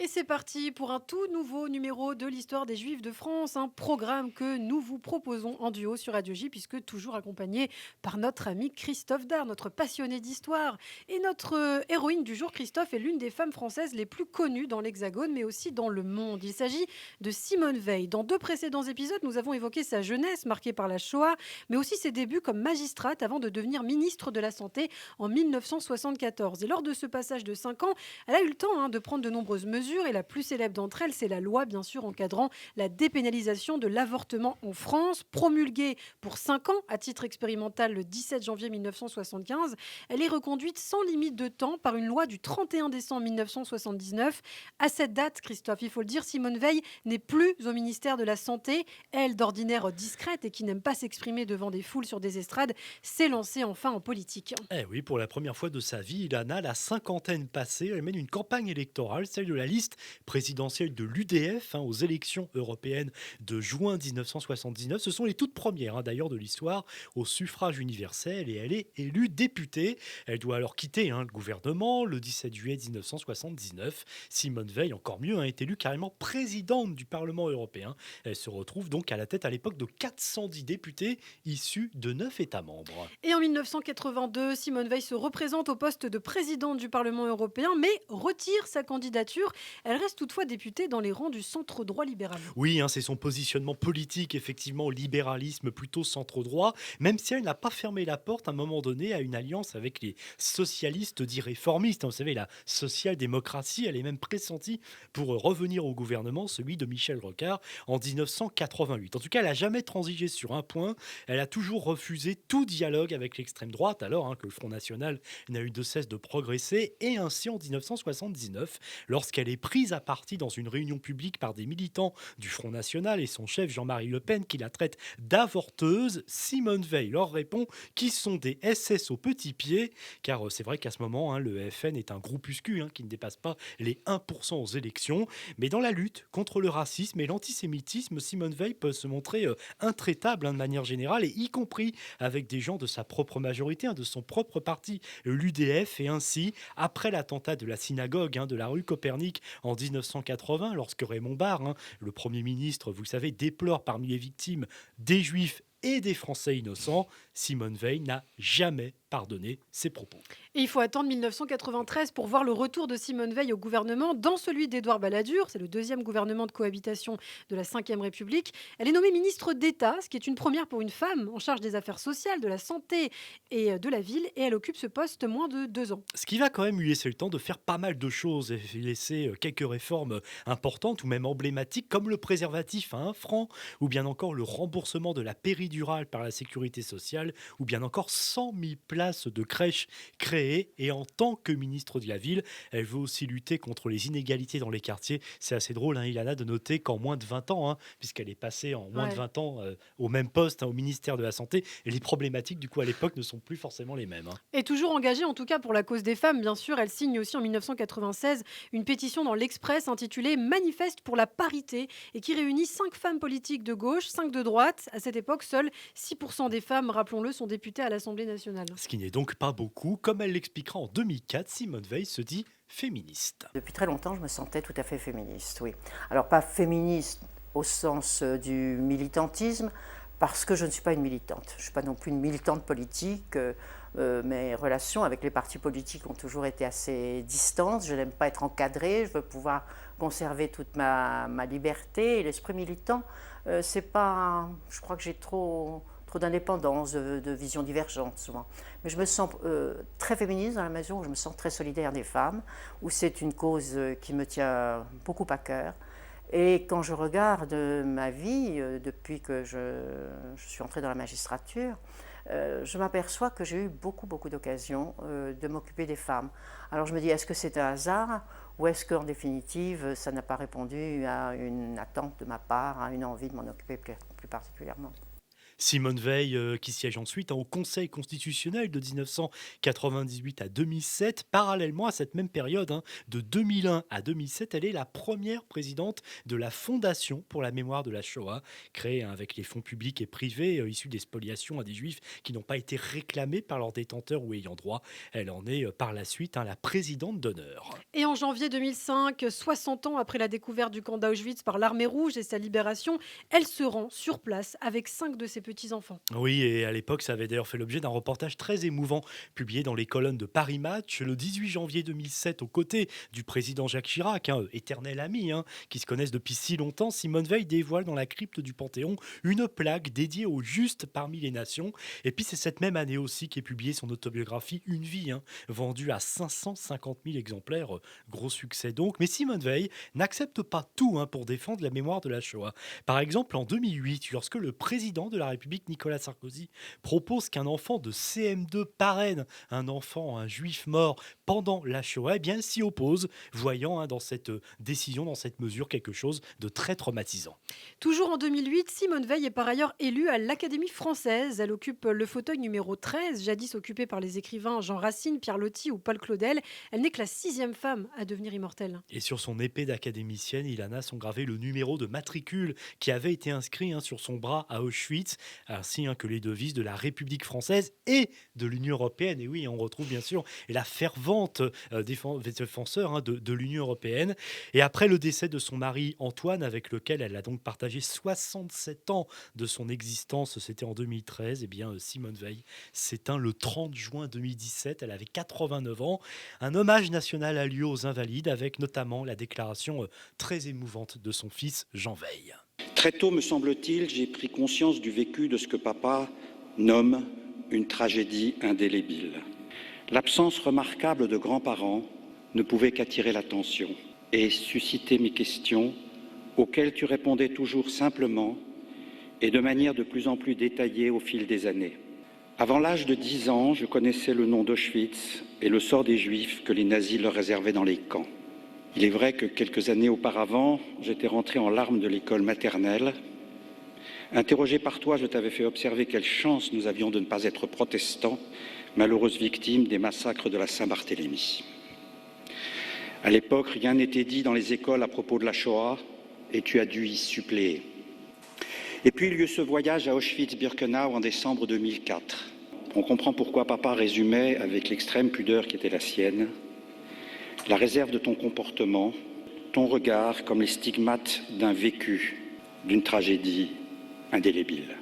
Et c'est parti pour un tout nouveau numéro de l'histoire des Juifs de France, un programme que nous vous proposons en duo sur Radio J, puisque toujours accompagné par notre ami Christophe Dard, notre passionné d'histoire. Et notre héroïne du jour, Christophe, est l'une des femmes françaises les plus connues dans l'Hexagone, mais aussi dans le monde. Il s'agit de Simone Veil. Dans deux précédents épisodes, nous avons évoqué sa jeunesse marquée par la Shoah, mais aussi ses débuts comme magistrate avant de devenir ministre de la Santé en 1974. Et lors de ce passage de 5 ans, elle a eu le temps de prendre de nombreuses mesures et la plus célèbre d'entre elles, c'est la loi, bien sûr, encadrant la dépénalisation de l'avortement en France, promulguée pour 5 ans à titre expérimental le 17 janvier 1975. Elle est reconduite sans limite de temps par une loi du 31 décembre 1979. À cette date, Christophe, il faut le dire, Simone Veil n'est plus au ministère de la Santé. Elle, d'ordinaire discrète et qui n'aime pas s'exprimer devant des foules sur des estrades, s'est lancée enfin en politique. Eh oui, pour la première fois de sa vie, Ilana, la cinquantaine passée, elle mène une campagne électorale, celle de la liste présidentielle de l'UDF aux élections européennes de juin 1979. Ce sont les toutes premières d'ailleurs de l'histoire au suffrage universel et elle est élue députée. Elle doit alors quitter le gouvernement le 17 juillet 1979. Simone Veil, encore mieux, est élue carrément présidente du Parlement européen. Elle se retrouve donc à la tête à l'époque de 410 députés issus de 9 États membres. Et en 1982, Simone Veil se représente au poste de présidente du Parlement européen, mais retire sa candidature. Elle reste toutefois députée dans les rangs du centre droit libéral. Oui, c'est son positionnement politique, effectivement, au libéralisme plutôt centre-droit, même si elle n'a pas fermé la porte à un moment donné à une alliance avec les socialistes dits réformistes. Vous savez, la social-démocratie, elle est même pressentie pour revenir au gouvernement, celui de Michel Rocard, en 1988. En tout cas, elle n'a jamais transigé sur un point, elle a toujours refusé tout dialogue avec l'extrême droite, alors que le Front National n'a eu de cesse de progresser, et ainsi en 1979, lorsqu'elle est prise à partie dans une réunion publique par des militants du Front National et son chef Jean-Marie Le Pen qui la traite d'avorteuse, Simone Veil leur répond qu'ils sont des SS au petit pied, car c'est vrai qu'à ce moment, le FN est un groupuscule qui ne dépasse pas les 1% aux élections. Mais dans la lutte contre le racisme et l'antisémitisme, Simone Veil peut se montrer intraitable de manière générale, et y compris avec des gens de sa propre majorité, de son propre parti, l'UDF. Et ainsi, après l'attentat de la synagogue de la rue Copernic en 1980, lorsque Raymond Barre, le Premier ministre, vous le savez, déplore parmi les victimes des Juifs et des Français innocents, Simone Veil n'a jamais pardonné ses propos. Et il faut attendre 1993 pour voir le retour de Simone Veil au gouvernement dans celui d'Édouard Balladur. C'est le deuxième gouvernement de cohabitation de la Ve République. Elle est nommée ministre d'État, ce qui est une première pour une femme en charge des affaires sociales, de la santé et de la ville. Et elle occupe ce poste moins de 2 ans. Ce qui va quand même lui laisser le temps de faire pas mal de choses et laisser quelques réformes importantes ou même emblématiques comme le préservatif à 1 franc ou bien encore le remboursement de la péridurale par la sécurité sociale ou bien encore 100 000 places de crèches créées. Et en tant que ministre de la Ville, elle veut aussi lutter contre les inégalités dans les quartiers. C'est assez drôle, Ilana, de noter qu'en moins de 20 ans, puisqu'elle est passée en moins de Ouais. 20 ans au même poste, au ministère de la Santé, et les problématiques du coup à l'époque ne sont plus forcément les mêmes. Et toujours engagée, en tout cas pour la cause des femmes, bien sûr, elle signe aussi en 1996 une pétition dans l'Express intitulée Manifeste pour la parité et qui réunit 5 femmes politiques de gauche, 5 de droite. À cette époque, seuls 6% des femmes, rappelons-le, sont députées à l'Assemblée nationale. Ce qui n'est donc pas beaucoup. Comme elle l'expliquera en 2004, Simone Veil se dit féministe. Depuis très longtemps, je me sentais tout à fait féministe, oui. Alors pas féministe au sens du militantisme, parce que je ne suis pas une militante. Je ne suis pas non plus une militante politique. Mes relations avec les partis politiques ont toujours été assez distantes. Je n'aime pas être encadrée. Je veux pouvoir conserver toute ma liberté. Et l'esprit militant, c'est pas. Je crois que j'ai trop d'indépendance, de visions divergentes souvent. Mais je me sens très féministe dans la mesure où je me sens très solidaire des femmes, où c'est une cause qui me tient beaucoup à cœur. Et quand je regarde ma vie, depuis que je suis entrée dans la magistrature, je m'aperçois que j'ai eu beaucoup d'occasions de m'occuper des femmes. Alors je me dis, est-ce que c'est un hasard ou est-ce qu'en définitive, ça n'a pas répondu à une attente de ma part, à une envie de m'en occuper plus particulièrement? Simone Veil, qui siège ensuite au Conseil constitutionnel de 1998 à 2007. Parallèlement à cette même période, de 2001 à 2007, elle est la première présidente de la Fondation pour la mémoire de la Shoah, créée avec les fonds publics et privés issus des spoliations à des juifs qui n'ont pas été réclamés par leurs détenteurs ou ayants droit. Elle en est par la suite la présidente d'honneur. Et en janvier 2005, 60 ans après la découverte du camp d'Auschwitz par l'armée rouge et sa libération, elle se rend sur place avec 5 de ses petits-enfants. Oui, et à l'époque, ça avait d'ailleurs fait l'objet d'un reportage très émouvant publié dans les colonnes de Paris Match le 18 janvier 2007 aux côtés du président Jacques Chirac, éternel ami, qui se connaissent depuis si longtemps. Simone Veil dévoile dans la crypte du Panthéon une plaque dédiée aux justes parmi les nations. Et puis c'est cette même année aussi qu'est publiée son autobiographie Une vie, vendue à 550 000 exemplaires, gros succès donc. Mais Simone Veil n'accepte pas tout pour défendre la mémoire de la Shoah. Par exemple, en 2008, lorsque le président de la République, Nicolas Sarkozy, propose qu'un enfant de CM2 parraine un enfant, un juif mort pendant la Shoah, eh bien, elle s'y oppose, voyant dans cette décision, dans cette mesure, quelque chose de très traumatisant. Toujours en 2008, Simone Veil est par ailleurs élue à l'Académie française. Elle occupe le fauteuil numéro 13, jadis occupé par les écrivains Jean Racine, Pierre Loti ou Paul Claudel. Elle n'est que la 6e femme à devenir immortelle. Et sur son épée d'académicienne, Ilana sont gravés le numéro de matricule qui avait été inscrit sur son bras à Auschwitz, ainsi que les devises de la République française et de l'Union européenne. Et oui, on retrouve bien sûr la fervente défenseur de l'Union européenne. Et après le décès de son mari Antoine, avec lequel elle a donc partagé 67 ans de son existence, c'était en 2013, eh bien Simone Veil s'éteint le 30 juin 2017. Elle avait 89 ans. Un hommage national a lieu aux Invalides, avec notamment la déclaration très émouvante de son fils Jean Veil. Très tôt, me semble-t-il, j'ai pris conscience du vécu de ce que papa nomme une tragédie indélébile. L'absence remarquable de grands-parents ne pouvait qu'attirer l'attention et susciter mes questions auxquelles tu répondais toujours simplement et de manière de plus en plus détaillée au fil des années. Avant l'âge de 10 ans, je connaissais le nom d'Auschwitz et le sort des Juifs que les nazis leur réservaient dans les camps. Il est vrai que quelques années auparavant, j'étais rentré en larmes de l'école maternelle. Interrogé par toi, je t'avais fait observer quelle chance nous avions de ne pas être protestants, malheureuses victimes des massacres de la Saint-Barthélemy. À l'époque, rien n'était dit dans les écoles à propos de la Shoah et tu as dû y suppléer. Et puis il y eut ce voyage à Auschwitz-Birkenau en décembre 2004. On comprend pourquoi papa résumait, avec l'extrême pudeur qui était la sienne, la réserve de ton comportement, ton regard comme les stigmates d'un vécu, d'une tragédie indélébile.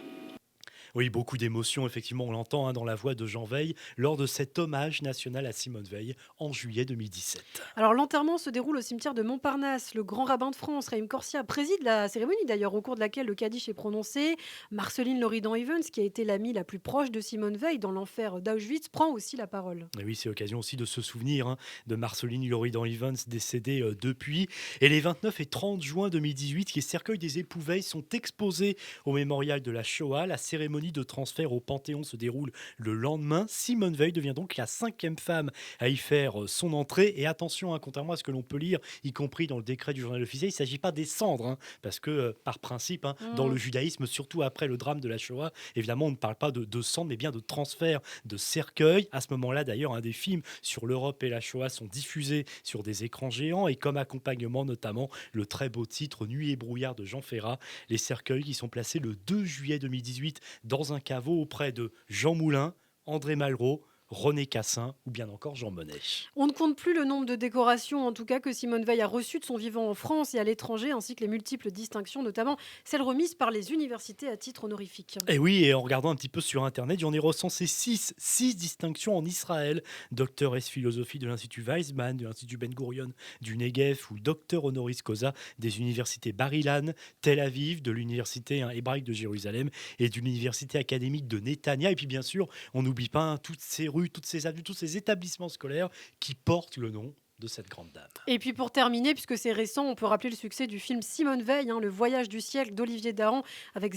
Oui, beaucoup d'émotions, effectivement, on l'entend dans la voix de Jean Veil lors de cet hommage national à Simone Veil en juillet 2017. Alors l'enterrement se déroule au cimetière de Montparnasse. Le grand rabbin de France, Raïm Corsia, préside la cérémonie d'ailleurs au cours de laquelle le Kaddish est prononcé. Marceline Loridan-Evans, qui a été l'amie la plus proche de Simone Veil dans l'enfer d'Auschwitz, prend aussi la parole. Et oui, c'est l'occasion aussi de se souvenir de Marceline Loridan-Evans, décédée depuis. Et les 29 et 30 juin 2018, les cercueils des époux Veil sont exposés au mémorial de la Shoah. La cérémonie de transfert au Panthéon se déroule le lendemain. Simone Veil devient donc la 5e femme à y faire son entrée. Et attention, contrairement à ce que l'on peut lire, y compris dans le décret du journal officiel, il ne s'agit pas des cendres, parce que par principe, dans le judaïsme, surtout après le drame de la Shoah, évidemment, on ne parle pas de cendres, mais bien de transfert de cercueil. À ce moment-là, d'ailleurs, des films sur l'Europe et la Shoah sont diffusés sur des écrans géants, et comme accompagnement, notamment, le très beau titre Nuit et brouillard de Jean Ferrat. Les cercueils qui sont placés le 2 juillet 2018 dans un caveau auprès de Jean Moulin, André Malraux, René Cassin ou bien encore Jean Monnet. On ne compte plus le nombre de décorations, en tout cas, que Simone Veil a reçues de son vivant en France et à l'étranger, ainsi que les multiples distinctions, notamment celles remises par les universités à titre honorifique. Et oui, et en regardant un petit peu sur Internet, j'en ai recensé 6 distinctions en Israël. Docteur S philosophie de l'Institut Weizmann, de l'Institut Ben Gurion du Negev, ou docteur honoris causa des universités Bar-Ilan, Tel Aviv, de l'université hébraïque de Jérusalem et de l'université académique de Netanya. Et puis bien sûr, on n'oublie pas toutes ces rues, toutes ces avenues, tous ces établissements scolaires qui portent le nom de cette grande dame. Et puis pour terminer, puisque c'est récent, on peut rappeler le succès du film Simone Veil, Le voyage du siècle d'Olivier Dahan, avec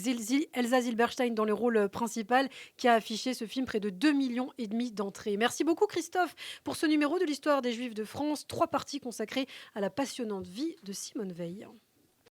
Elsa Zilberstein dans le rôle principal, qui a affiché ce film près de 2,5 millions d'entrées. Merci beaucoup Christophe pour ce numéro de l'histoire des Juifs de France, 3 parties consacrées à la passionnante vie de Simone Veil.